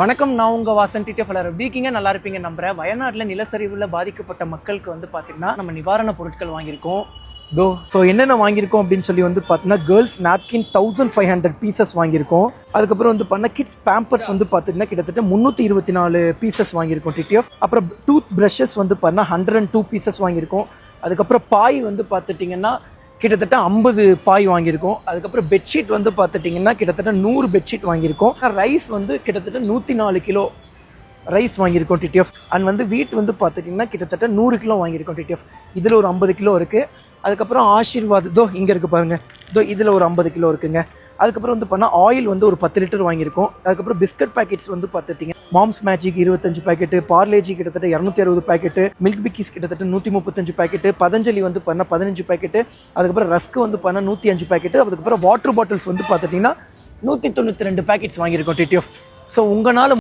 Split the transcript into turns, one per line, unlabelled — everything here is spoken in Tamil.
வணக்கம், நான் உங்கள் வாசன் டிடிஎஃப். எப்படி இருக்கீங்க? நல்லா இருப்பீங்க நம்புறேன். வயநாட்டில் நிலச்சரிவில் பாதிக்கப்பட்ட மக்களுக்கு பார்த்தீங்கன்னா நம்ம நிவாரண பொருட்கள் வாங்கியிருக்கோம். ஸோ என்னென்ன வாங்கியிருக்கோம் அப்படின்னு சொல்லி பார்த்தீங்கன்னா கேர்ள்ஸ் நாப்கின் 1500 பீசஸ் வாங்கியிருக்கோம். அதுக்கப்புறம் பார்த்தீங்கன்னா கிட்ஸ் பேம்பர்ஸ் பார்த்தீங்கன்னா கிட்டத்தட்ட 324 பீசஸ் வாங்கியிருக்கோம் டிடிஎஃப். அப்புறம் டூத் ப்ரஷஸ் பார்த்தீங்கன்னா 102 பீசஸ் வாங்கியிருக்கோம். அதுக்கப்புறம் பாய் பார்த்துட்டிங்கன்னா கிட்டத்தட்ட 50 பாய் வாங்கியிருக்கோம். அதுக்கப்புறம் பெட்ஷீட் பார்த்துட்டிங்கன்னா கிட்டத்தட்ட 100 பெட்ஷீட் வாங்கியிருக்கோம். ரைஸ் கிட்டத்தட்ட 104 கிலோ ரைஸ் வாங்கியிருக்கோம் டிடிஎஃப். அண்ட் வீட் பார்த்துட்டிங்கன்னா கிட்டத்தட்ட 100 கிலோ வாங்கியிருக்கோம் டிடிஎஃப். இதில் ஒரு 50 கிலோ இருக்குது. அதுக்கப்புறம் ஆசீர்வாத் இங்கே இருக்குது பாருங்கள், இதில் ஒரு 50 கிலோ இருக்குங்க. அதுக்கப்புறம் பண்ணால் ஆயில் ஒரு 10 லிட்டர் வாங்கியிருக்கோம். அதுக்கப்புறம் பிஸ்கட் பேக்கெட்ஸ் பார்த்துட்டிங்க மாம்ஸ் மேஜிக் 25 பேக்கெட்டு, பார்லேஜி கிட்டத்தட்ட 260 பேக்கெட்டு, மில்க் பிக்கிஸ் கிட்டத்தட்ட 135 பேக்கெட்டு, பதஞ்சலி பண்ணால் 15 பேக்கெட்டு, அதுக்கப்புறம் ரஸ்க்கு பண்ணால் 105 பேக்கெட்டு, அதுக்கப்புறம் வாட்டர் பாட்டில்ஸ் பார்த்துட்டிங்கன்னா 192 பேக்கெட்ஸ் வாங்கியிருக்கோம் டிடிஎஃப். ஸோ உங்களால்